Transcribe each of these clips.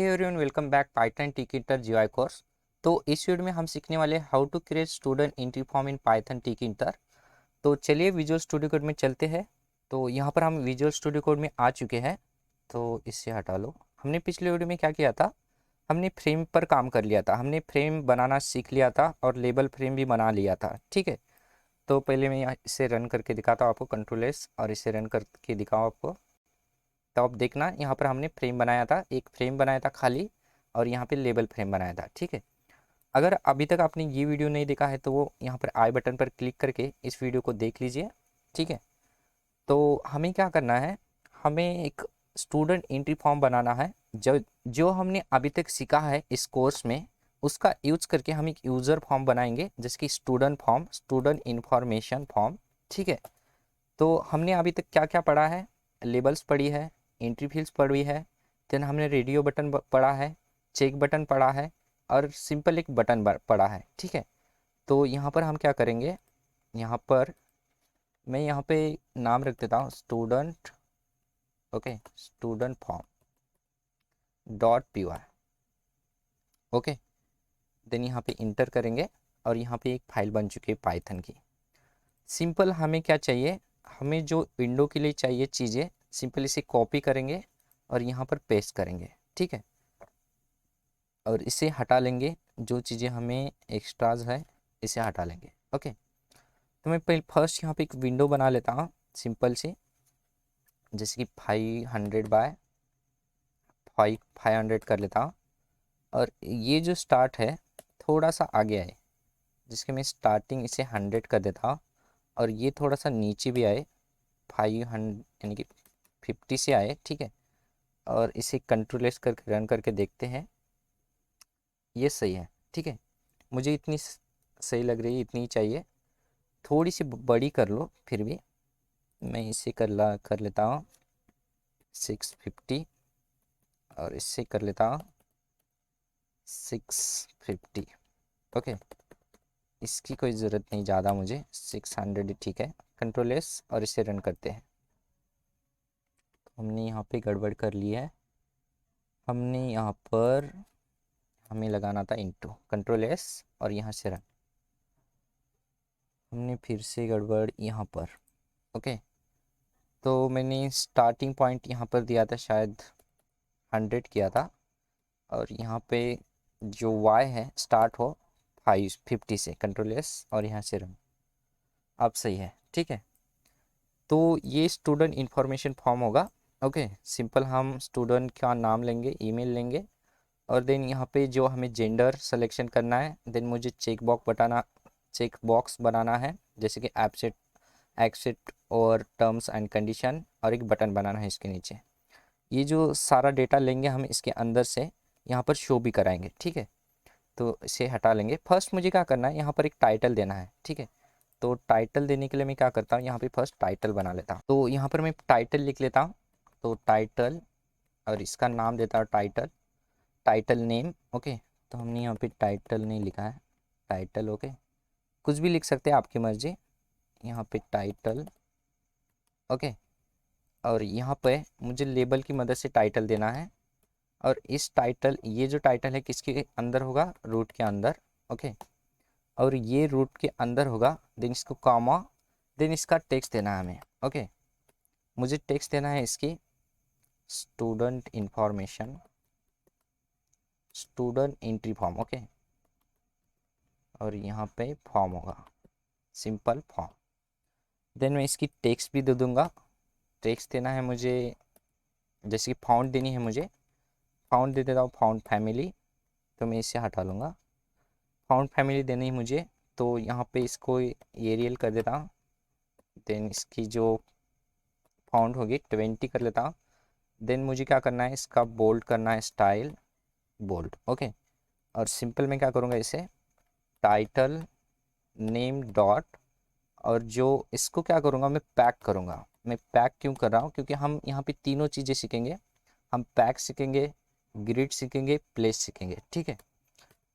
Everyone, welcome back Python Tkinter GUI course. तो इस video में हम सीखने वाले हैं how to create student entry form in Python Tkinter. तो चलिए विजुअल स्टूडियो कोड में चलते हैं। तो यहाँ पर हम विजुअल स्टूडियो कोड में आ चुके हैं। तो इससे हटा लो। हमने पिछले वीडियो में क्या किया था, हमने फ्रेम पर काम कर लिया था, हमने फ्रेम बनाना सीख लिया था और लेबल फ्रेम भी बना लिया था। ठीक है, तो पहले मैं यहाँ इसे रन करके दिखाता हूँ आपको, कंट्रोल एस, और इसे रन करके दिखाऊँ आपको। तो अब देखना, यहाँ पर हमने फ्रेम बनाया था, एक फ्रेम बनाया था खाली, और यहाँ पे लेबल फ्रेम बनाया था। ठीक है, अगर अभी तक आपने ये वीडियो नहीं देखा है तो वो यहाँ पर आई बटन पर क्लिक करके इस वीडियो को देख लीजिए। ठीक है, तो हमें क्या करना है, हमें एक स्टूडेंट एंट्री फॉर्म बनाना है। जो जो हमने अभी तक सीखा है इस कोर्स में, उसका यूज करके हम एक यूज़र फॉर्म बनाएंगे, जैसे कि student form, student information form. ठीक है, तो हमने अभी तक क्या क्या पढ़ा है, लेबल्स पढ़ी है, एंट्री फील्ड्स पढ़ी है, देन हमने रेडियो बटन पढ़ा है, चेक बटन पढ़ा है, और सिंपल एक बटन पढ़ा है। ठीक है, तो यहाँ पर हम क्या करेंगे, यहाँ पर मैं यहाँ पे नाम रख देता हूँ student, okay, student form dot P Y. Okay, then यहाँ पे इंटर करेंगे और यहाँ पे एक फाइल बन चुकी है पाइथन की। सिंपल हमें क्या चाहिए, हमें जो विंडो के लिए चाहिए चीज़ें, सिंपल इसे कॉपी करेंगे और यहाँ पर पेस्ट करेंगे। ठीक है, और इसे हटा लेंगे, जो चीज़ें हमें एक्स्ट्राज है इसे हटा लेंगे। ओके, तो मैं पहले फर्स्ट यहाँ पे एक विंडो बना लेता हूँ सिंपल सी, जैसे कि 500 बाय 500 कर लेता हूँ। और ये जो स्टार्ट है थोड़ा सा आगे आए, जिसके मैं स्टार्टिंग इसे 100 कर देता हूँ, और ये थोड़ा सा नीचे भी आए, 500 यानी कि 50 से आए। ठीक है, और इसे कंट्रोल एस करके रन करके देखते हैं, ये सही है। ठीक है, मुझे इतनी सही लग रही है, इतनी ही चाहिए, थोड़ी सी बड़ी कर लो। फिर भी मैं इसे कर लेता हूँ 650, और इससे कर लेता हूँ 650। ओके, इसकी कोई ज़रूरत नहीं ज़्यादा, मुझे 600 ठीक है। कंट्रोल एस और इसे रन करते हैं। तो हमने यहाँ पे गड़बड़ कर ली है, हमने यहाँ पर हमें लगाना था इंटू, कंट्रोल एस और यहाँ से रन, हमने फिर से गड़बड़ यहाँ पर। ओके, तो मैंने स्टार्टिंग पॉइंट यहाँ पर दिया था, शायद 100 किया था, और यहाँ पे जो y है स्टार्ट हो 550 से, कंट्रोल एस और यहाँ से रन। अब सही है। ठीक है, तो ये स्टूडेंट इंफॉर्मेशन फॉर्म होगा। ओके, सिंपल हम स्टूडेंट का नाम लेंगे, ईमेल लेंगे, और देन यहाँ पे जो हमें जेंडर सिलेक्शन करना है, देन मुझे चेक बॉक्स बनाना है, जैसे कि एक्सेप्ट और टर्म्स एंड कंडीशन, और एक बटन बनाना है इसके नीचे। ये जो सारा डेटा लेंगे हम इसके अंदर से यहाँ पर शो भी कराएंगे। ठीक है, तो इसे हटा लेंगे। फर्स्ट मुझे क्या करना है, यहाँ पर एक टाइटल देना है। ठीक है, तो टाइटल देने के लिए मैं क्या करता हूँ, यहाँ पे फर्स्ट टाइटल बना लेता हूँ। तो यहाँ पर मैं टाइटल लिख लेता हूँ, तो टाइटल, और इसका नाम देता हूँ टाइटल, टाइटल नेम। ओके, तो हमने यहाँ पे टाइटल नहीं लिखा है, टाइटल। ओके, कुछ भी लिख सकते हैं, आपकी मर्जी। यहाँ पे टाइटल। ओके, और यहाँ पे मुझे लेबल की मदद से टाइटल देना है, और इस टाइटल, ये जो टाइटल है किसके अंदर होगा, रूट के अंदर। ओके, और ये रूट के अंदर होगा, देन इसको कॉमा, देन इसका टेक्स्ट देना है हमें। ओके, मुझे टेक्स्ट देना है इसकी student information, student entry form. Okay, और यहाँ पे फॉर्म होगा, सिंपल फॉर्म। देन मैं इसकी टेक्स्ट भी दे दूँगा। टेक्स्ट देना है मुझे, जैसे कि फाउंड देनी है मुझे, फाउंड दे देता हूँ, फाउंड फैमिली। तो मैं इसे हटा लूँगा, फाउंड फैमिली देनी है मुझे, तो यहाँ पे इसको एरियल कर देता हूँ। देन इसकी जो फाउंड होगी 20 कर लेता हूँ। देन मुझे क्या करना है, इसका बोल्ड करना है, स्टाइल बोल्ड। ओके, और सिंपल मैं क्या करूँगा, इसे टाइटल नेम डॉट, और जो इसको क्या करूँगा, मैं पैक करूँगा। मैं पैक क्यों कर रहा हूँ, क्योंकि हम यहाँ पे तीनों चीज़ें सीखेंगे, हम पैक सीखेंगे, ग्रिड सीखेंगे, प्लेस सीखेंगे। ठीक है,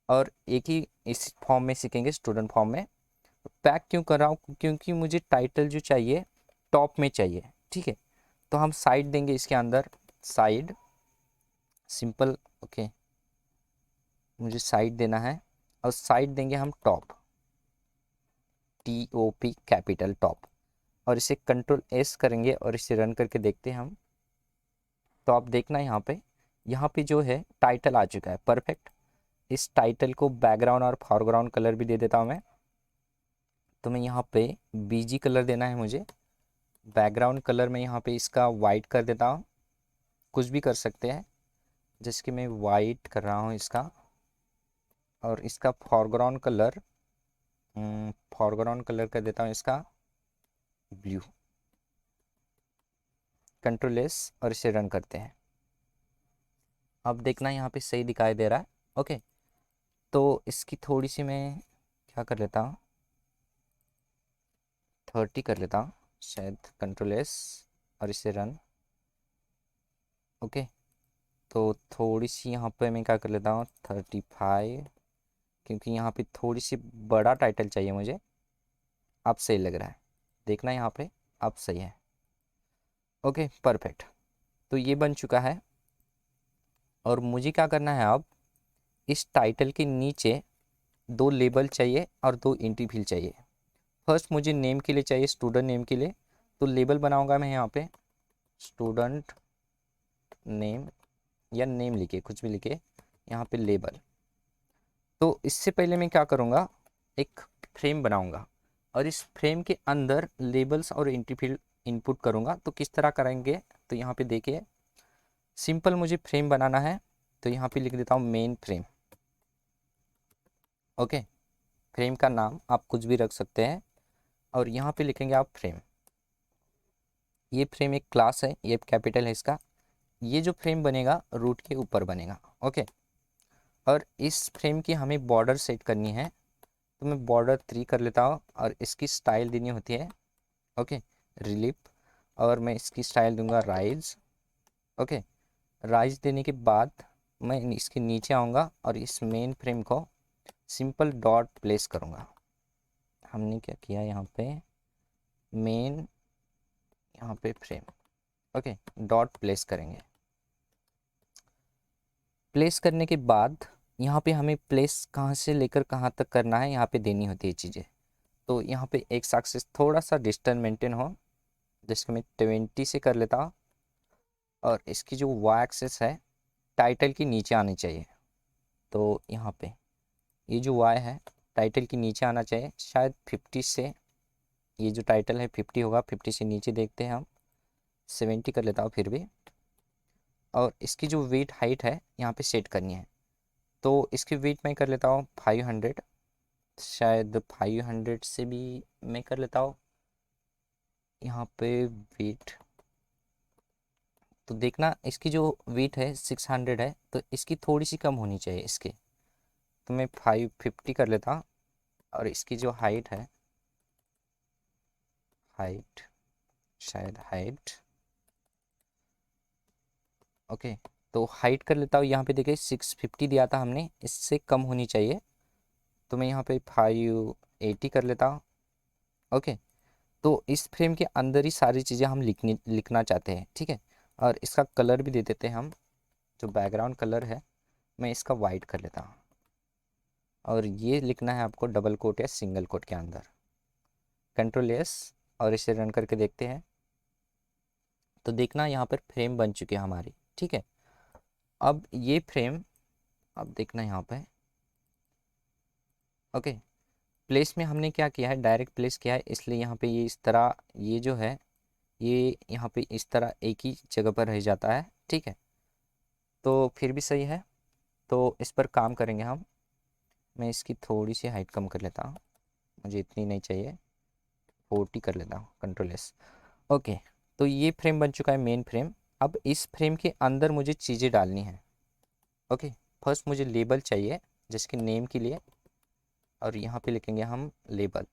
और एक ही इस फॉर्म में सीखेंगे, स्टूडेंट फॉर्म में। पैक क्यों कर रहा हूँ, क्योंकि मुझे टाइटल जो चाहिए टॉप में चाहिए। ठीक है, तो हम साइड देंगे इसके अंदर, साइड, सिंपल ओके, मुझे साइड देना है और साइड देंगे हम टॉप, TOP कैपिटल टॉप, और इसे कंट्रोल S करेंगे और इसे रन करके देखते हैं हम। तो आप देखना यहाँ पे जो है टाइटल आ चुका है परफेक्ट। इस टाइटल को बैकग्राउंड और फोरग्राउंड कलर भी दे देता हूँ मैं। तो मैं यहाँ पे BG कलर देना है मुझे। बैकग्राउंड कलर में यहाँ पे इसका वाइट कर देता हूँ, कुछ भी कर सकते हैं, जैसे कि मैं वाइट कर रहा हूँ इसका। और इसका फोरग्राउंड कलर कर देता हूँ इसका ब्लू। कंट्रोल S और इसे रन करते हैं। अब देखना यहाँ पे सही दिखाई दे रहा है। ओके, तो इसकी थोड़ी सी मैं क्या कर लेता हूँ, 30 कर लेता हूँ शायद। कंट्रोल S और इसे रन। ओके, तो थोड़ी सी यहाँ पे मैं क्या कर लेता हूँ 35, क्योंकि यहाँ पे थोड़ी सी बड़ा टाइटल चाहिए मुझे। अब सही लग रहा है, देखना यहाँ पे अब सही है। ओके परफेक्ट, तो ये बन चुका है। और मुझे क्या करना है अब, इस टाइटल के नीचे 2 लेबल चाहिए और 2 एंट्री फील्ड चाहिए। फर्स्ट मुझे नेम के लिए चाहिए, स्टूडेंट नेम के लिए। तो लेबल बनाऊंगा मैं यहाँ पे स्टूडेंट नेम, या नेम लिखे, कुछ भी लिखे यहाँ पे लेबल। तो इससे पहले मैं क्या करूँगा, एक फ्रेम बनाऊंगा और इस फ्रेम के अंदर लेबल्स और एंट्री फील्ड इनपुट करूँगा। तो किस तरह करेंगे, तो यहाँ पे देखिए सिंपल मुझे फ्रेम बनाना है। तो यहाँ पे लिख देता हूँ मेन फ्रेम। ओके, फ्रेम का नाम आप कुछ भी रख सकते हैं और यहाँ पे लिखेंगे आप फ्रेम। ये फ्रेम एक क्लास है, ये कैपिटल है इसका। ये जो फ्रेम बनेगा रूट के ऊपर बनेगा। ओके, और इस फ्रेम की हमें बॉर्डर सेट करनी है। तो मैं बॉर्डर 3 कर लेता हूँ और इसकी स्टाइल देनी होती है ओके रिलीफ, और मैं इसकी स्टाइल दूंगा राइज। ओके, राइज देने के बाद मैं इसके नीचे आऊँगा और इस मेन फ्रेम को सिंपल डॉट प्लेस करूँगा। हमने क्या किया यहाँ पे, मेन, यहाँ पे फ्रेम। ओके, डॉट प्लेस करेंगे। प्लेस करने के बाद यहाँ पे हमें प्लेस कहाँ से लेकर कहाँ तक करना है, यहाँ पे देनी होती है चीज़ें। तो यहाँ पे एक एक्सिस थोड़ा सा डिस्टेंस मेंटेन हो, जिसको मैं 20 से कर लेता हूँ। और इसकी जो वाई एक्सिस है टाइटल के नीचे आनी चाहिए। तो यहाँ पे ये जो वाई है टाइटल के नीचे आना चाहिए, शायद 50 से। ये जो टाइटल है 50 होगा, 50 से नीचे देखते हैं हम, 70 कर लेता हूँ फिर भी। और इसकी जो वेट हाइट है यहाँ पे सेट करनी है। तो इसकी वेट मैं कर लेता हूँ 500, शायद 500 से भी मैं कर लेता हूँ यहाँ पे वेट। तो देखना इसकी जो वेट है 600 है, तो इसकी थोड़ी सी कम होनी चाहिए इसके। तो मैं 550 कर लेता हूँ। और इसकी जो हाइट है, हाइट, शायद हाइट, ओके, तो हाइट कर लेता हूँ। यहाँ पे देखिए 650 दिया था हमने, इससे कम होनी चाहिए। तो मैं यहाँ पे 580 कर लेता हूँ। ओके, तो इस फ्रेम के अंदर ही सारी चीज़ें हम लिखना चाहते हैं, ठीक है। और इसका कलर भी दे देते हैं हम, जो बैकग्राउंड कलर है मैं इसका वाइट कर लेता हूँ। और ये लिखना है आपको डबल कोट या सिंगल कोट के अंदर। कंट्रोल S और इसे रन करके देखते हैं। तो देखना यहाँ पर फ्रेम बन चुकी है हमारी, ठीक है। अब ये फ्रेम, अब देखना यहाँ पे ओके, प्लेस में हमने क्या किया है, डायरेक्ट प्लेस किया है, इसलिए यहाँ पे ये इस तरह, ये जो है ये यहाँ पे इस तरह एक ही जगह पर रह जाता है, ठीक है। तो फिर भी सही है, तो इस पर काम करेंगे हम। मैं इसकी थोड़ी सी हाइट कम कर लेता हूँ, मुझे इतनी नहीं चाहिए, 40 कर लेता हूँ। Control S। ओके, तो ये फ्रेम बन चुका है मेन फ्रेम। अब इस फ्रेम के अंदर मुझे चीज़ें डालनी है। ओके, फर्स्ट मुझे लेबल चाहिए जिसके नेम के लिए, और यहाँ पे लिखेंगे हम लेबल।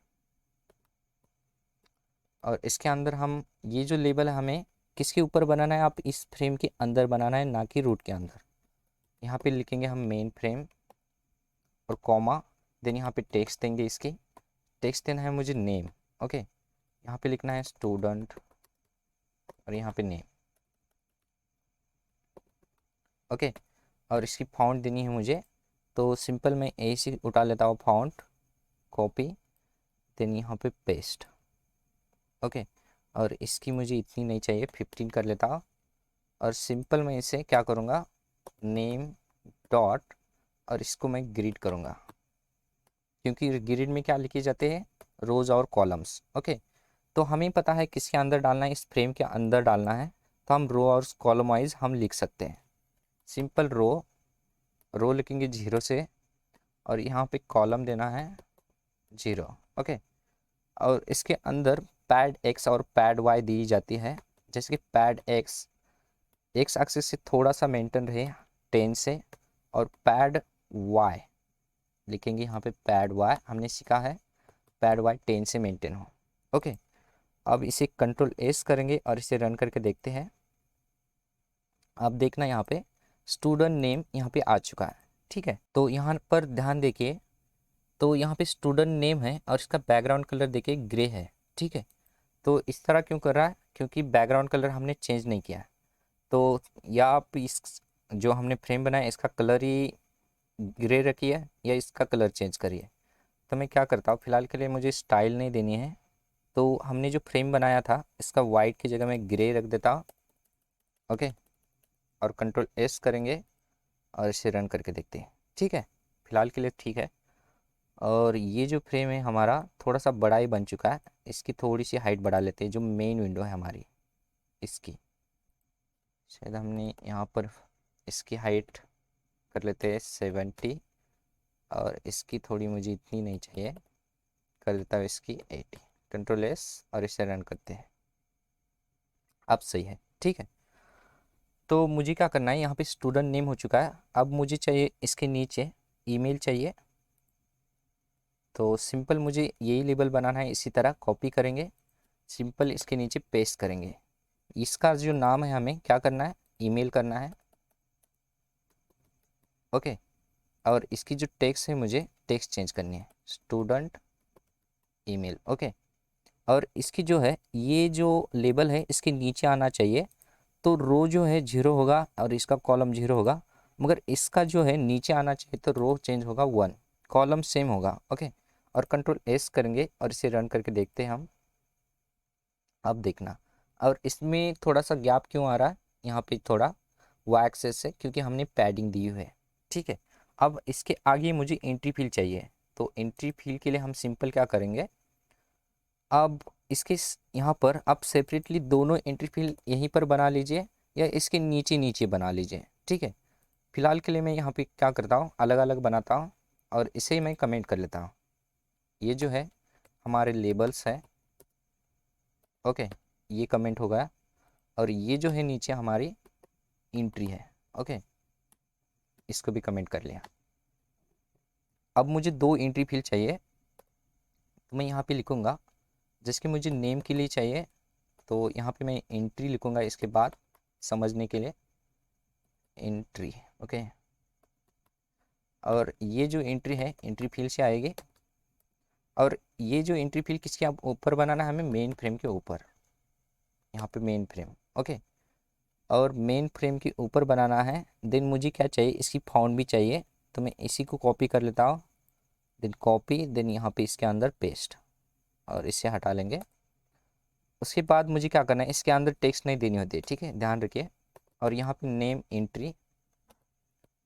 और इसके अंदर हम ये जो लेबल है हमें किसके ऊपर बनाना है, आप इस फ्रेम के अंदर बनाना है, ना कि रूट के अंदर। यहाँ पे लिखेंगे हम मेन फ्रेम और कॉमा, देन यहाँ पे टेक्स्ट देंगे, इसकी टेक्स्ट देना है मुझे नेम। ओके, यहाँ पे लिखना है स्टूडेंट और यहाँ पे नेम। ओके, और इसकी फाउंट देनी है मुझे, तो सिंपल मैं ऐसे उठा लेता हूँ फाउंट, कॉपी, देन यहाँ पे पेस्ट। ओके, और इसकी मुझे इतनी नहीं चाहिए, 15 कर लेता हूँ। और सिंपल मैं इसे क्या करूँगा, नेम डॉट, और इसको मैं ग्रिड करूँगा, क्योंकि ग्रिड में क्या लिखे जाते हैं, रोज़ और कॉलम्स। ओके, तो हमें पता है किसके अंदर डालना है, इस फ्रेम के अंदर डालना है, तो हम रो और कॉलम वाइज हम लिख सकते हैं। सिंपल रो, रो लिखेंगे 0 से, और यहाँ पे कॉलम देना है 0। ओके, और इसके अंदर पैड एक्स और पैड वाई दी जाती है। जैसे कि पैड एक्स एक्स एक्सिस से थोड़ा सा मेंटेन रहे 10 से, और पैड वाई लिखेंगे यहाँ पे, पैड वाई हमने सीखा है, पैड वाई 10 से मेंटेन हो। ओके, अब इसे कंट्रोल एस करेंगे और इसे रन करके देखते हैं। अब देखना यहाँ पे स्टूडेंट नेम यहाँ पे आ चुका है। ठीक है, तो यहाँ पर ध्यान देखिए, तो यहाँ पे स्टूडेंट नेम है और इसका बैकग्राउंड कलर देखिए ग्रे है। ठीक है, तो इस तरह क्यों कर रहा है, क्योंकि बैकग्राउंड कलर हमने चेंज नहीं किया है। तो या आप इस जो हमने फ्रेम बनाया इसका कलर ही ग्रे रखिए या इसका कलर चेंज करिए। तो मैं क्या करता हूँ, फिलहाल के लिए मुझे स्टाइल नहीं देनी है, तो हमने जो फ्रेम बनाया था इसका वाइट की जगह मैं ग्रे रख देता हूँ। ओके, और कंट्रोल एस करेंगे और इसे रन करके देखते हैं। ठीक है, फिलहाल के लिए ठीक है। और ये जो फ्रेम है हमारा थोड़ा सा बड़ा ही बन चुका है, इसकी थोड़ी सी हाइट बढ़ा लेते हैं, जो मेन विंडो है हमारी इसकी, शायद हमने यहाँ पर इसकी हाइट कर लेते हैं 70, और इसकी थोड़ी मुझे इतनी नहीं चाहिए, कर देता हूँ इसकी 80। कंट्रोल एस और इसे रन करते हैं, अब सही है। ठीक है, तो मुझे क्या करना है, यहाँ पे स्टूडेंट नेम हो चुका है, अब मुझे चाहिए इसके नीचे ईमेल चाहिए। तो सिंपल मुझे यही लेबल बनाना है, इसी तरह कॉपी करेंगे, सिंपल इसके नीचे पेस्ट करेंगे। इसका जो नाम है हमें क्या करना है, ईमेल करना है। ओके, और इसकी जो टेक्स्ट है मुझे टेक्स्ट चेंज करनी है, स्टूडेंट ईमेल। ओके, और इसकी जो है ये जो लेबल है इसके नीचे आना चाहिए, तो रो जो है 0 होगा और इसका कॉलम 0 होगा, मगर इसका जो है नीचे आना चाहिए, तो रो चेंज होगा 1, कॉलम सेम होगा। ओके, और कंट्रोल एस करेंगे और इसे रन करके देखते हैं हम। अब देखना, और इसमें थोड़ा सा गैप क्यों आ रहा है, यहाँ पे थोड़ा वाई एक्सेस है क्योंकि हमने पैडिंग दी हुई है। ठीक है, अब इसके आगे मुझे एंट्री फील्ड चाहिए, तो एंट्री फील्ड के लिए हम सिंपल क्या करेंगे, अब इसके यहाँ पर आप सेपरेटली दोनों एंट्री फील्ड यहीं पर बना लीजिए या इसके नीचे नीचे बना लीजिए। ठीक है, फिलहाल के लिए मैं यहाँ पे क्या करता हूँ, अलग अलग बनाता हूँ और इसे मैं कमेंट कर लेता हूँ। ये जो है हमारे लेबल्स है। ओके, ये कमेंट हो गया, और ये जो है नीचे हमारी एंट्री है। ओके, इसको भी कमेंट कर लिया। अब मुझे दो एंट्री फील्ड चाहिए, तो मैं यहाँ पे लिखूँगा, जिसकी मुझे नेम के लिए चाहिए, तो यहाँ पे मैं एंट्री लिखूँगा इसके बाद समझने के लिए, एंट्री। ओके, और ये जो एंट्री है एंट्री फील्ड से आएगी, और ये जो एंट्री फील्ड किसके ऊपर बनाना है हमें, मेन फ्रेम के ऊपर, यहाँ पे मेन फ्रेम। ओके, और मेन फ्रेम के ऊपर बनाना है। देन मुझे क्या चाहिए, इसकी फाउंड भी चाहिए, तो मैं इसी को कॉपी कर लेता हूँ, देन कॉपी, देन यहाँ पे इसके अंदर पेस्ट, और इसे हटा लेंगे। उसके बाद मुझे क्या करना है, इसके अंदर टेक्स्ट नहीं देनी होती है, ठीक है, ध्यान रखिए। और यहाँ पे नेम एंट्री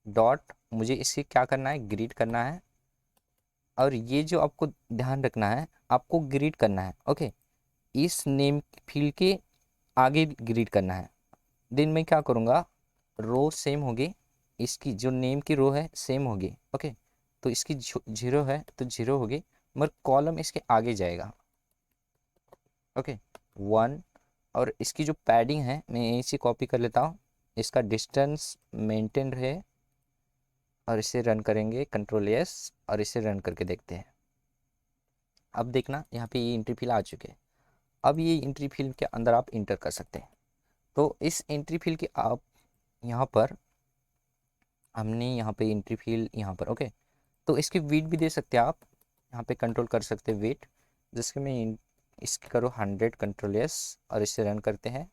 डॉट, मुझे इसे क्या करना है, ग्रीड करना है, और ये जो आपको ध्यान रखना है, आपको ग्रीड करना है। ओके, इस नेम फील्ड के आगे ग्रीड करना है। देन मैं क्या करूँगा, रो सेम होगी, इसकी जो नेम की रो है सेम होगी। ओके, तो इसकी 0 है तो 0 होगी, मगर कॉलम इसके आगे जाएगा। ओके, 1, और इसकी जो पैडिंग है मैं यहीं से कॉपी कर लेता हूँ, इसका डिस्टेंस मेंटेन रहे, और इसे रन करेंगे कंट्रोल एस, और इसे रन करके देखते हैं। अब देखना यहाँ पे ये एंट्री फील्ड आ चुके हैं। अब ये एंट्री फील्ड के अंदर आप इंटर कर सकते हैं। तो इस एंट्री फील्ड के आप यहाँ पर, हमने यहाँ पे एंट्री फील्ड यहाँ पर, ओके, तो इसकी वेट भी दे सकते हैं आप, यहाँ पे कंट्रोल कर सकते हैं वेट, जिसके मैं इसकी करो 100, कंट्रोल एस, और इसे रन करते हैं।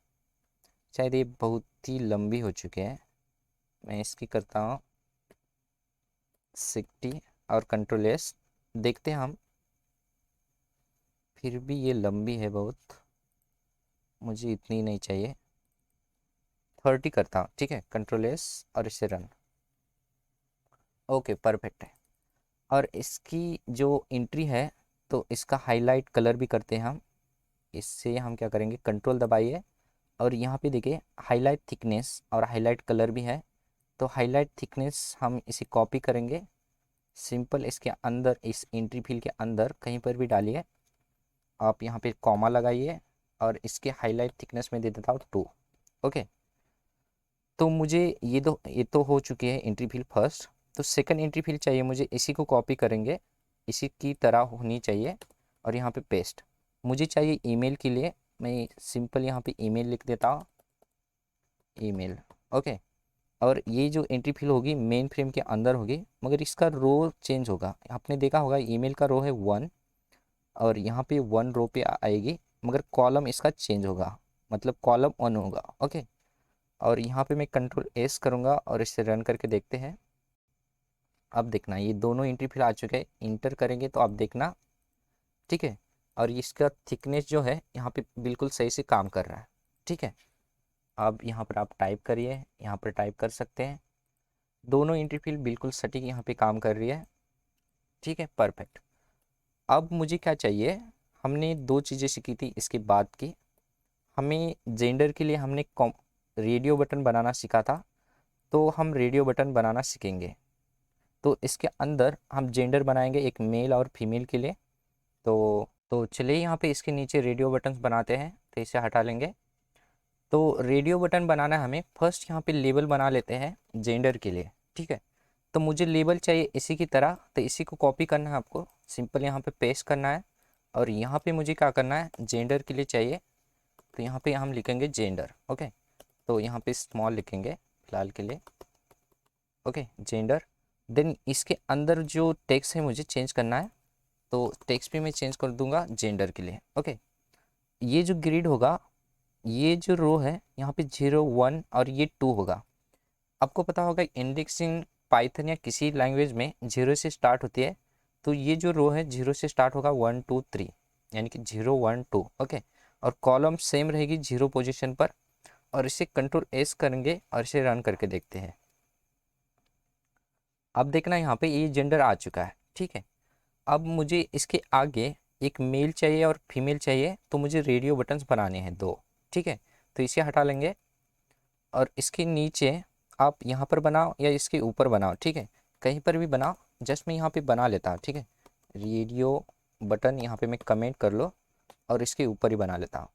शायद ये बहुत ही लंबी हो चुके हैं, मैं इसकी करता हूँ 60 और कंट्रोल एस। देखते हैं हम, फिर भी ये लंबी है बहुत, मुझे इतनी नहीं चाहिए। 30 करता हूँ, ठीक है, कंट्रोल एस और इसे रन। ओके परफेक्ट है। और इसकी जो एंट्री है, तो इसका हाईलाइट कलर भी करते हैं हम। इससे हम क्या करेंगे, कंट्रोल दबाइए और यहाँ पे देखिए हाईलाइट थिकनेस और हाईलाइट कलर भी है। तो हाईलाइट थिकनेस हम इसे कॉपी करेंगे, सिंपल इसके अंदर, इस एंट्री फील के अंदर कहीं पर भी डालिए, आप यहाँ पे कॉमा लगाइए और इसके हाईलाइट थिकनेस में दे देता हूँ 2। ओके, तो मुझे ये तो हो चुकी है एंट्री फील फर्स्ट। तो सेकंड एंट्री फील चाहिए मुझे, इसी को कॉपी करेंगे, इसी की तरह होनी चाहिए और यहाँ पे पेस्ट। मुझे चाहिए ईमेल के लिए, मैं सिंपल यहाँ पे ईमेल लिख देता हूँ, ईमेल। ओके, और ये जो एंट्री फिल होगी मेन फ्रेम के अंदर होगी, मगर इसका रो चेंज होगा। आपने देखा होगा ईमेल का रो है 1 और यहाँ पे 1 रो पे आएगी, मगर कॉलम इसका चेंज होगा, मतलब कॉलम 1 होगा। ओके, और यहाँ पे मैं कंट्रोल एस करूँगा और इसे रन करके देखते हैं। अब देखना ये दोनों एंट्री फिल आ चुके हैं, इंटर करेंगे तो आप देखना, ठीक है। और इसका थिकनेस जो है यहाँ पे बिल्कुल सही से काम कर रहा है, ठीक है। अब यहाँ पर आप टाइप करिए, यहाँ पर टाइप कर सकते हैं, दोनों एंट्री फील्ड बिल्कुल सटीक यहाँ पे काम कर रही है, ठीक है, परफेक्ट। अब मुझे क्या चाहिए, हमने दो चीज़ें सीखी थी इसके बाद की, हमें जेंडर के लिए हमने रेडियो बटन बनाना सीखा था, तो हम रेडियो बटन बनाना सीखेंगे। तो इसके अंदर हम जेंडर बनाएंगे एक मेल और फीमेल के लिए। तो चलिए यहाँ पे इसके नीचे रेडियो बटन्स बनाते हैं, तो इसे हटा लेंगे। तो रेडियो बटन बनाना है हमें, फर्स्ट यहाँ पे लेबल बना लेते हैं जेंडर के लिए, ठीक है। तो मुझे लेबल चाहिए इसी की तरह, तो इसी को कॉपी करना है आपको, सिंपल यहाँ पे पेस्ट करना है और यहाँ पे मुझे क्या करना है, जेंडर के लिए चाहिए, तो यहाँ पे हम लिखेंगे जेंडर। ओके, तो यहाँ पे स्मॉल लिखेंगे फिलहाल के लिए। Okay, gender. देन इसके अंदर जो टेक्स्ट है मुझे चेंज करना है, तो टेक्स्ट भी मैं चेंज कर दूंगा जेंडर के लिए। ओके, ये जो ग्रिड होगा, ये जो रो है यहाँ पे 0 1 और ये 2 होगा। आपको पता होगा इंडेक्सिंग पाइथन या किसी लैंग्वेज में 0 से स्टार्ट होती है, तो ये जो रो है 0 से स्टार्ट होगा 1 2 3, यानी कि 0 1 2। ओके, और कॉलम सेम रहेगी 0 पोजीशन पर। और इसे कंट्रोल एस करेंगे और इसे रन करके देखते हैं। अब देखना यहाँ पे ये जेंडर आ चुका है, ठीक है। अब मुझे इसके आगे एक मेल चाहिए और फीमेल चाहिए, तो मुझे रेडियो बटन्स बनाने हैं दो, ठीक है। तो इसे हटा लेंगे और इसके नीचे आप यहाँ पर बनाओ या इसके ऊपर बनाओ, ठीक है, कहीं पर भी बनाओ। जस्ट मैं यहाँ पे बना लेता हूँ, ठीक है, रेडियो बटन यहाँ पे मैं कमेंट कर लो और इसके ऊपर ही बना लेता हूँ।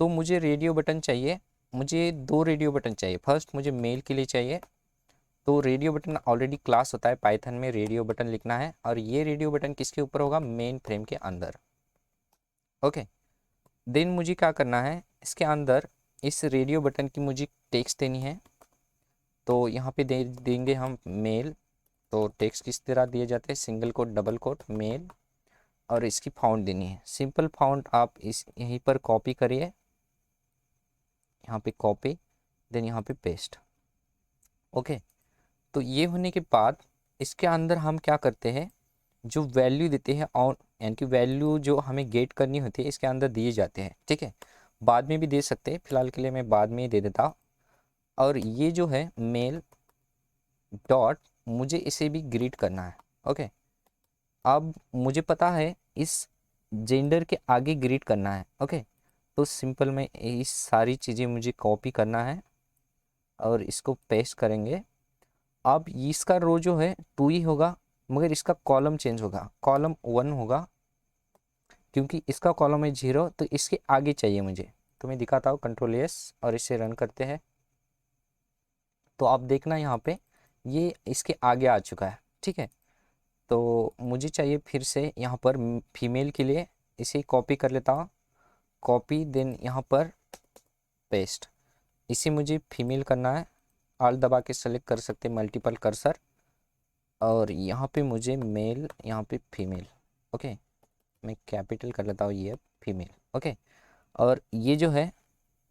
तो मुझे रेडियो बटन चाहिए, मुझे दो रेडियो बटन चाहिए। फर्स्ट मुझे मेल के लिए चाहिए, तो रेडियो बटन ऑलरेडी क्लास होता है पाइथन में, रेडियो बटन लिखना है और ये रेडियो बटन किसके ऊपर होगा, मेन फ्रेम के अंदर। ओके, देन मुझे क्या करना है, इसके अंदर इस रेडियो बटन की मुझे टेक्स्ट देनी है, तो यहाँ पे दे देंगे हम मेल। तो टेक्स्ट किस तरह दिए जाते हैं, single quote double quote mail, और इसकी फाउंड देनी है, सिंपल फाउंड आप इस यहीं पर कॉपी करिए, यहाँ पे कॉपी, देन यहाँ पे पेस्ट। ओके, तो ये होने के बाद इसके अंदर हम क्या करते हैं, जो वैल्यू देते हैं ऑन, यानी कि वैल्यू जो हमें गेट करनी होती है इसके अंदर दिए जाते हैं, ठीक है। बाद में भी दे सकते हैं, फिलहाल के लिए मैं बाद में ही दे देता हूँ। और ये जो है मेल डॉट, मुझे इसे भी ग्रीट करना है। ओके, अब मुझे पता है इस जेंडर के आगे ग्रीट करना है। ओके, तो सिंपल में इस सारी चीज़ें मुझे कॉपी करना है और इसको पेस्ट करेंगे। अब इसका रो जो है 2 ही होगा, मगर इसका कॉलम चेंज होगा, कॉलम 1 होगा, क्योंकि इसका कॉलम है 0, तो इसके आगे चाहिए मुझे। तो मैं दिखाता हूँ, कंट्रोल एस और इसे रन करते हैं। तो आप देखना यहाँ पे ये इसके आगे आ चुका है, ठीक है। तो मुझे चाहिए फिर से यहाँ पर फीमेल के लिए, इसे कॉपी कर लेता हूँ, कॉपी, देन यहाँ पर पेस्ट। इसे मुझे फीमेल करना है, ऑल दबा के सेलेक्ट कर सकते मल्टीपल कर्सर, और यहाँ पे मुझे मेल, यहाँ पे फीमेल। ओके, मैं कैपिटल कर लेता हूँ, ये फीमेल। ओके, और ये जो है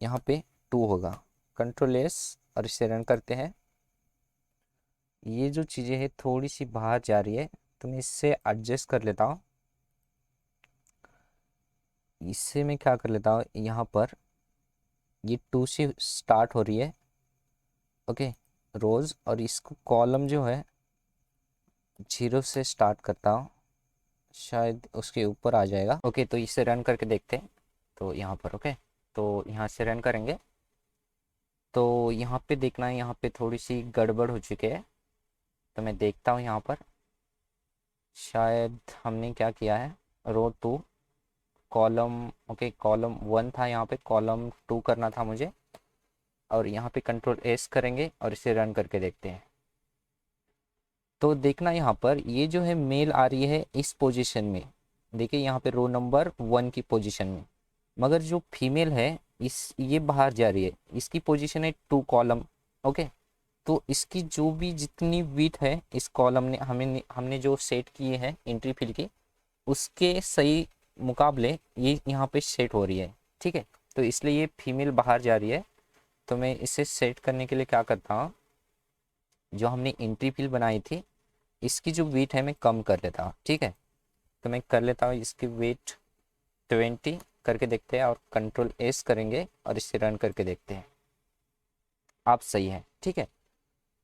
यहाँ पे 2 होगा, कंट्रोल एस और इसे रन करते हैं। ये जो चीज़ें हैं थोड़ी सी बाहर जा रही है, तो मैं इससे एडजस्ट कर लेता हूँ। इससे मैं क्या कर लेता हूँ, यहाँ पर ये 2 से स्टार्ट हो रही है, ओके, रोज़, और इसको कॉलम जो है 0 से स्टार्ट करता हूँ, शायद उसके ऊपर आ जाएगा। ओके, तो इसे रन करके देखते हैं। तो यहाँ पर ओके, तो यहाँ से रन करेंगे, तो यहाँ पे देखना है, यहाँ पे थोड़ी सी गड़बड़ हो चुकी है। तो मैं देखता हूँ यहाँ पर, शायद हमने क्या किया है, रो 2 कॉलम, ओके, कॉलम 1 था, यहाँ पे कॉलम 2 करना था मुझे, और यहाँ पे कंट्रोल एस करेंगे और इसे रन करके देखते हैं। तो देखना यहाँ पर ये जो है मेल आ रही है इस पोजीशन में, देखिए यहाँ पे रो नंबर 1 की पोजीशन में, मगर जो फीमेल है इस ये बाहर जा रही है, इसकी पोजीशन है 2 कॉलम, ओके। तो इसकी जो भी जितनी विड्थ है इस कॉलम ने हमने जो सेट किए हैं एंट्री फिल की, उसके सही मुकाबले ये यहाँ पे सेट हो रही है, ठीक है। तो इसलिए ये फीमेल बाहर जा रही है। तो मैं इसे सेट करने के लिए क्या करता हूँ, जो हमने एंट्री फिल बनाई थी इसकी जो वेट है मैं कम कर लेता हूँ, ठीक है। तो मैं कर लेता हूँ इसकी वेट 20 करके देखते हैं, और कंट्रोल एस करेंगे और इसे रन करके देखते हैं। आप सही है, ठीक है।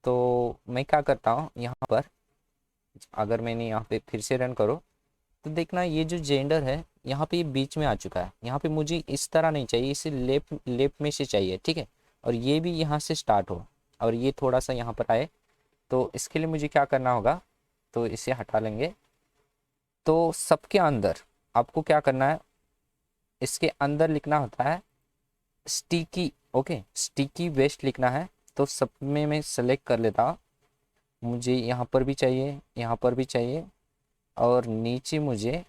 तो मैं क्या करता हूँ यहाँ पर, अगर मैंने यहाँ पे फिर से रन करो, तो देखना ये जो जेंडर है यहाँ पे ये बीच में आ चुका है। यहाँ पे मुझे इस तरह नहीं चाहिए, इसे लेफ्ट लेफ्ट में से चाहिए, ठीक है। और ये भी यहाँ से स्टार्ट हो, और ये थोड़ा सा यहाँ पर आए। तो इसके लिए मुझे क्या करना होगा, तो इसे हटा लेंगे। तो सबके अंदर आपको क्या करना है, इसके अंदर लिखना होता है स्टिकी, ओके, स्टिकी वेस्ट लिखना है। तो सब में मैं सेलेक्ट कर लेता हूँ, मुझे यहाँ पर भी चाहिए, यहाँ पर भी चाहिए, और नीचे मुझे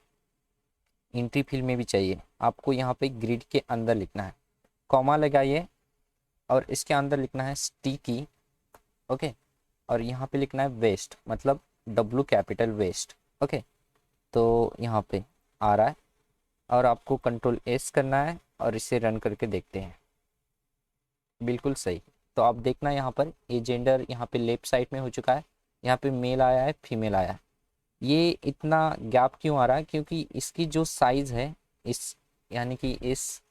एंट्री फिल में भी चाहिए। आपको यहाँ पे ग्रिड के अंदर लिखना है, कॉमा लगाइए, और इसके अंदर लिखना है स्टिकी, ओके, और यहाँ पे लिखना है वेस्ट, मतलब W कैपिटल वेस्ट, ओके। तो यहाँ पे आ रहा है, और आपको कंट्रोल एस करना है और इसे रन करके देखते हैं। बिल्कुल सही। तो आप देखना यहाँ पर ये जेंडर यहाँ पे लेफ्ट साइड में हो चुका है, यहाँ पे मेल आया है, फीमेल आया है। ये इतना गैप क्यों आ रहा है, क्योंकि इसकी जो साइज है इस, यानी कि इस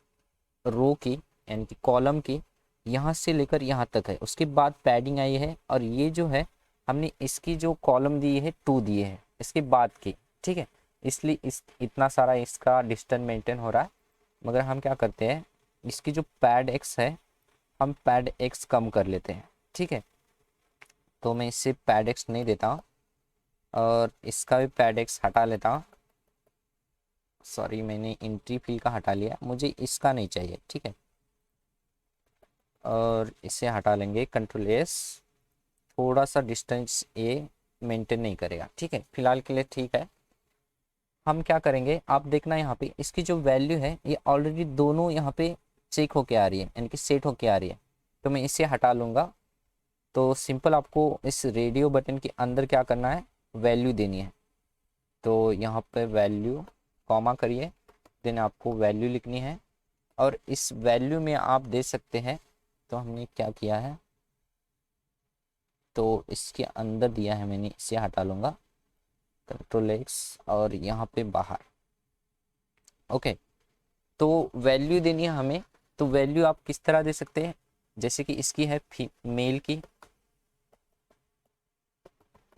रो की, यानी कि कॉलम की, यहाँ से लेकर यहाँ तक है, उसके बाद पैडिंग आई है, और ये जो है हमने इसकी जो कॉलम दी है 2 दिए है इसके बाद की, ठीक है। इसलिए इस इतना सारा इसका डिस्टेंस मेंटेन हो रहा है। मगर हम क्या करते हैं, इसकी जो पैड एक्स है हम पैड एक्स कम कर लेते हैं, ठीक है। तो मैं इससे पैड एक्स नहीं देता हूँ, और इसका भी पैड एक्स हटा लेता हूँ। सॉरी, मैंने एंट्री फिल का हटा लिया, मुझे इसका नहीं चाहिए, ठीक है। और इसे हटा लेंगे, कंट्रोल एस। थोड़ा सा डिस्टेंस ए मेंटेन नहीं करेगा, ठीक है, फिलहाल के लिए ठीक है। हम क्या करेंगे, आप देखना यहाँ पे इसकी जो वैल्यू है ये ऑलरेडी दोनों यहाँ पे चेक होके आ रही है, यानी कि सेट होके आ रही है। तो मैं इसे हटा लूँगा। तो सिंपल आपको इस रेडियो बटन के अंदर क्या करना है, वैल्यू देनी है। तो यहाँ पे वैल्यू कॉमा करिए, देन आपको वैल्यू लिखनी है, और इस वैल्यू में आप दे सकते हैं। तो हमने क्या किया है, तो इसके अंदर दिया है मैंने, इसे हटा लूँगा, कंट्रोल एक्स, और यहाँ पे बाहर, ओके। तो वैल्यू देनी है हमें। तो वैल्यू आप किस तरह दे सकते हैं, जैसे कि इसकी है मेल की,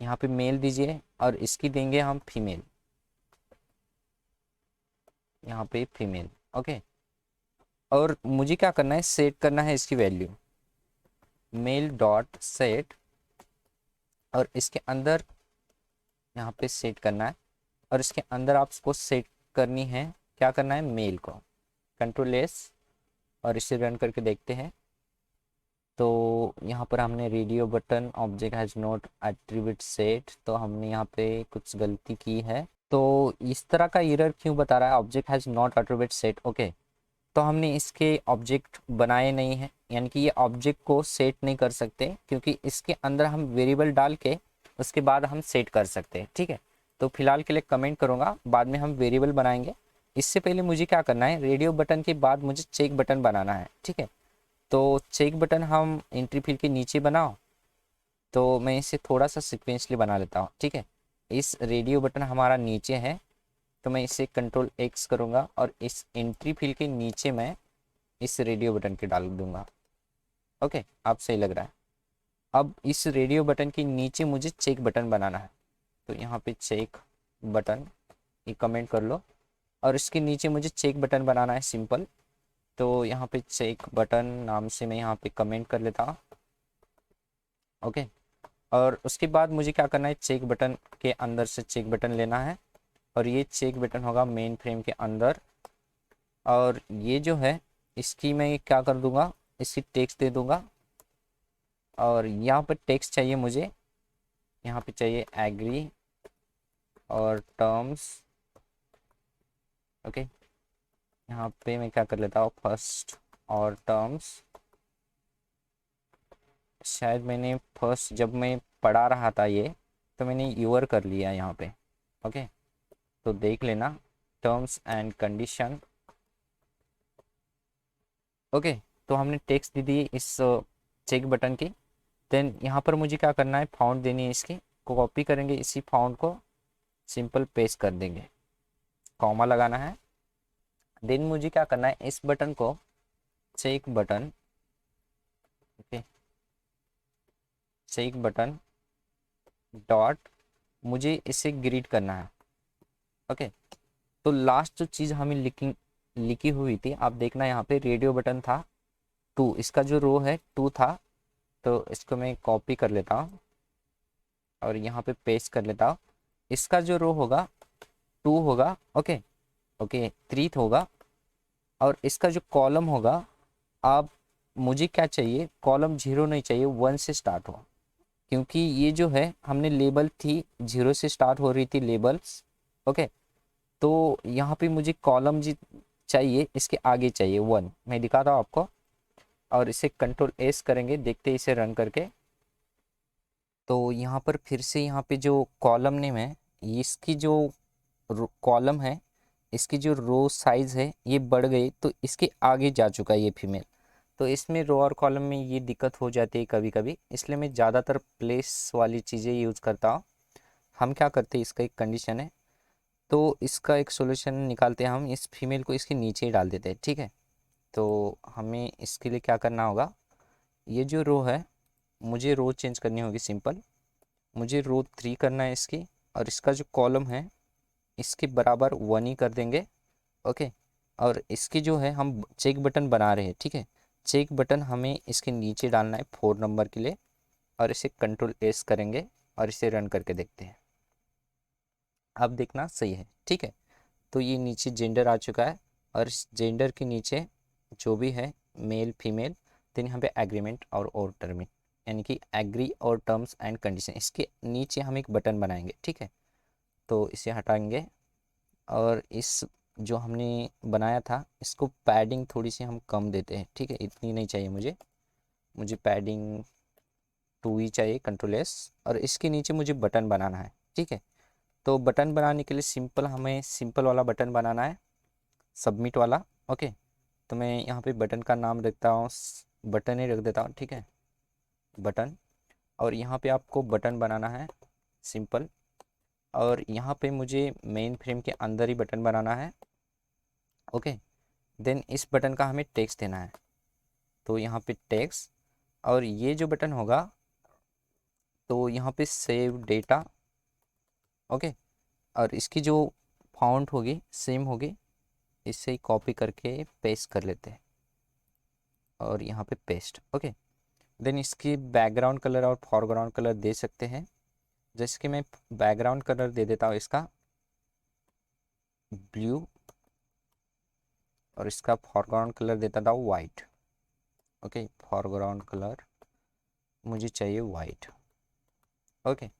यहाँ पे मेल दीजिए, और इसकी देंगे हम फीमेल, यहाँ पे फीमेल, ओके। और मुझे क्या करना है, सेट करना है इसकी वैल्यू, मेल डॉट सेट, और इसके अंदर यहाँ पे सेट करना है, और इसके अंदर आपको सेट करनी है, क्या करना है, मेल को, कंट्रोल एस, और इसे रन करके देखते हैं। तो यहाँ पर हमने radio button object has not attribute set, तो हमने यहाँ पे कुछ गलती की है। तो इस तरह का एरर क्यों बता रहा है, object has not attribute set, okay. तो हमने इसके ऑब्जेक्ट बनाए नहीं हैं, यानी कि ये ऑब्जेक्ट को सेट नहीं कर सकते, क्योंकि इसके अंदर हम वेरिएबल डाल के उसके बाद हम सेट कर सकते हैं, ठीक है। तो फिलहाल के लिए कमेंट करूँगा, बाद में हम वेरिएबल बनाएंगे। इससे पहले मुझे क्या करना है, रेडियो बटन के बाद मुझे चेक बटन बनाना है, ठीक है। तो चेक बटन हम एंट्री फिल के नीचे बनाओ, तो मैं इसे थोड़ा सा सिक्वेंसली बना लेता हूँ, ठीक है। इस रेडियो बटन हमारा नीचे है, तो मैं इसे कंट्रोल एक्स करूँगा और इस एंट्री फील्ड के नीचे मैं इस रेडियो बटन के डाल दूंगा। ओके, अब सही लग रहा है। अब इस रेडियो बटन के नीचे मुझे चेक बटन बनाना है, तो यहाँ पे चेक बटन, ये कमेंट कर लो। और इसके नीचे मुझे चेक बटन बनाना है सिंपल, तो यहाँ पे चेक बटन नाम से मैं यहाँ पे कमेंट कर लेता हूँ। ओके, और उसके बाद मुझे क्या करना है, चेक बटन के अंदर से चेक बटन लेना है, और ये चेक बटन होगा मेन फ्रेम के अंदर। और ये जो है इसकी मैं क्या कर दूंगा, इसकी टेक्स्ट दे दूंगा। और यहाँ पर टेक्स्ट चाहिए मुझे, यहाँ पे चाहिए एग्री और टर्म्स। ओके, यहाँ पे मैं क्या कर लेता हूँ, फर्स्ट और टर्म्स। शायद मैंने फर्स्ट जब मैं पढ़ा रहा था ये, तो मैंने यूर कर लिया यहाँ पे। ओके, तो देख लेना, टर्म्स एंड कंडीशन। ओके, तो हमने टेक्स्ट दे दी इस चेक बटन की। देन यहाँ पर मुझे क्या करना है, फाउंड देनी है, इसकी कॉपी करेंगे, इसी फाउंड को सिंपल पेस्ट कर देंगे, कॉमा लगाना है। देन मुझे क्या करना है, इस बटन को check button, okay, check button dot, मुझे इसे ग्रीड करना है। ओके, तो लास्ट जो चीज़ हमें लिखी हुई थी, आप देखना यहाँ पे रेडियो बटन था 2, इसका जो रो है 2 था, तो इसको मैं कॉपी कर लेता हूँ और यहाँ पे पेस्ट कर लेता हूँ। इसका जो रो होगा 2 होगा, ओके ओके, 3 होगा। और इसका जो कॉलम होगा, आप, मुझे क्या चाहिए, कॉलम 0 नहीं चाहिए, 1 से स्टार्ट हो, क्योंकि ये जो है हमने लेबल थी 0 से स्टार्ट हो रही थी लेबल्स। ओके, तो यहाँ पे मुझे कॉलम जी चाहिए, इसके आगे चाहिए 1, मैं दिखाता हूँ आपको। और इसे कंट्रोल एस करेंगे, देखते हैं इसे रन करके। तो यहाँ पर फिर से यहाँ पे जो कॉलम नेम है, इसकी जो कॉलम है, इसकी जो रो साइज है ये बढ़ गई, तो इसके आगे जा चुका है ये फीमेल। तो इसमें रो और कॉलम में ये दिक्कत हो जाती है कभी कभी, इसलिए मैं ज़्यादातर प्लेस वाली चीज़ें यूज़ करता हूँ। हम क्या करते हैं, इसका एक कंडीशन है, तो इसका एक सोल्यूशन निकालते हैं हम, इस फीमेल को इसके नीचे ही डाल देते हैं, ठीक है। तो हमें इसके लिए क्या करना होगा, ये जो रो है, मुझे रो चेंज करनी होगी सिंपल, मुझे रो 3 करना है इसकी, और इसका जो कॉलम है इसके बराबर 1 ही कर देंगे। ओके, और इसकी जो है हम चेक बटन बना रहे हैं, ठीक है, चेक बटन हमें इसके नीचे डालना है 4 नंबर के लिए, और इसे कंट्रोल एस करेंगे और इसे रन करके देखते हैं। अब देखना सही है, ठीक है। तो ये नीचे जेंडर आ चुका है, और इस जेंडर के नीचे जो भी है मेल फीमेल, देन यहाँ पे एग्रीमेंट और टर्म, यानी कि एग्री और टर्म्स एंड कंडीशन, इसके नीचे हम एक बटन बनाएंगे, ठीक है। तो इसे हटाएंगे, और इस जो हमने बनाया था इसको पैडिंग थोड़ी सी हम कम देते हैं, ठीक है, इतनी नहीं चाहिए मुझे, मुझे पैडिंग 2 ही चाहिए, कंट्रोल एस। और इसके नीचे मुझे बटन बनाना है, ठीक है। तो बटन बनाने के लिए सिंपल, हमें सिंपल वाला बटन बनाना है, सबमिट वाला। ओके, तो मैं यहाँ पे बटन का नाम रखता हूँ, बटन ही रख देता हूँ, ठीक है, बटन। और यहाँ पे आपको बटन बनाना है सिंपल, और यहाँ पे मुझे मेन फ्रेम के अंदर ही बटन बनाना है। ओके, देन इस बटन का हमें टेक्स्ट देना है, तो यहाँ पे टेक्स्ट, और ये जो बटन होगा, तो यहाँ पे सेव डेटा। ओके, और इसकी जो फाउंट होगी सेम होगी, इससे ही कॉपी करके पेस्ट कर लेते हैं, और यहाँ पे पेस्ट। ओके, देन इसकी बैकग्राउंड कलर और फॉरग्राउंड कलर दे सकते हैं, जैसे कि मैं बैकग्राउंड कलर दे देता हूँ इसका ब्लू, और इसका फॉरग्राउंड कलर देता था वाइट। ओके, फॉरग्राउंड कलर मुझे चाहिए वाइट। ओके,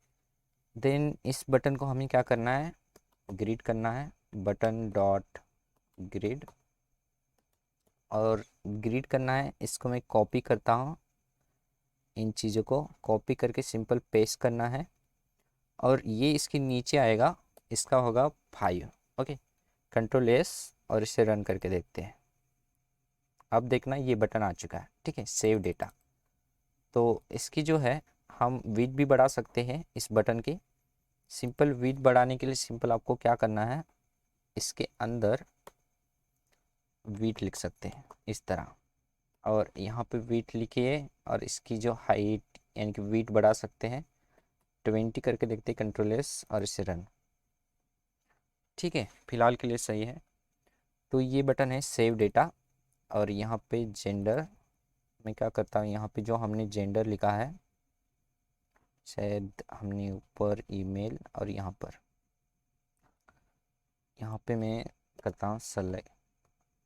देन इस बटन को हमें क्या करना है, ग्रिड करना है, बटन डॉट ग्रिड, और ग्रिड करना है, इसको मैं कॉपी करता हूँ, इन चीज़ों को कॉपी करके सिंपल पेस्ट करना है, और ये इसके नीचे आएगा, इसका होगा 5। ओके, कंट्रोल एस, और इसे रन करके देखते हैं। अब देखना ये बटन आ चुका है, ठीक है, सेव डेटा। तो इसकी जो है हम विड्थ भी बढ़ा सकते हैं इस बटन की। सिंपल विड्थ बढ़ाने के लिए सिंपल आपको क्या करना है, इसके अंदर विड्थ लिख सकते हैं इस तरह, और यहाँ पे विड्थ लिखिए और इसकी जो हाइट यानी कि विड्थ बढ़ा सकते हैं 20 करके, देखते हैं कंट्रोल एस और इसे रन। ठीक है, फिलहाल के लिए सही है। तो ये बटन है सेव डेटा, और यहाँ पे जेंडर मैं क्या करता हूँ, यहाँ पे जो हमने जेंडर लिखा है शायद हमने ऊपर ईमेल, और यहाँ पे मैं करता हूँ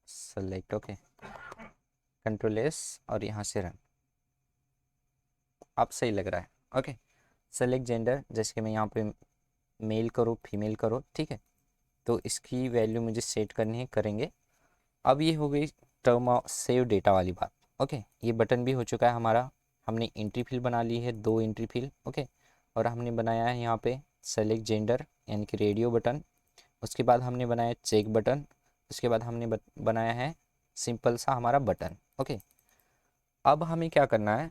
सेलेक्ट ओके, कंट्रोल एस और यहाँ से रन। अब सही लग रहा है। ओके, सेलेक्ट जेंडर, जैसे कि मैं यहाँ पे मेल करो फीमेल करो, ठीक है। तो इसकी वैल्यू मुझे सेट करनी है, करेंगे। अब ये हो गई टर्म सेव डेटा वाली बात। ओके, ये बटन भी हो चुका है हमारा। हमने एंट्री फिल बना ली है, 2 एंट्री फिल। ओके, और हमने बनाया है यहाँ पे सेलेक्ट जेंडर यानी कि रेडियो बटन। उसके बाद हमने बनाया चेक बटन। उसके बाद हमने बनाया है सिंपल सा हमारा बटन। ओके, अब हमें क्या करना है,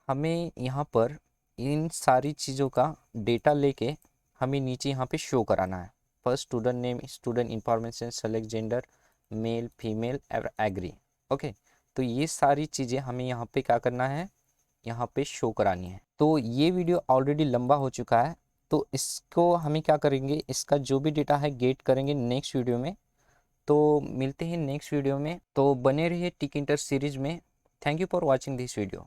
हमें यहाँ पर इन सारी चीज़ों का डेटा लेके हमें नीचे यहाँ पे शो कराना है। First student name, student information, select gender, male female और एग्री। ओके, तो ये सारी चीज़ें हमें यहाँ पे क्या करना है, यहाँ पे शो करानी है। तो ये वीडियो ऑलरेडी लंबा हो चुका है, तो इसको हमें क्या करेंगे, इसका जो भी डेटा है गेट करेंगे नेक्स्ट वीडियो में। तो मिलते हैं नेक्स्ट वीडियो में, तो बने रहिए टिक इंटर सीरीज में। Thank you for watching this video.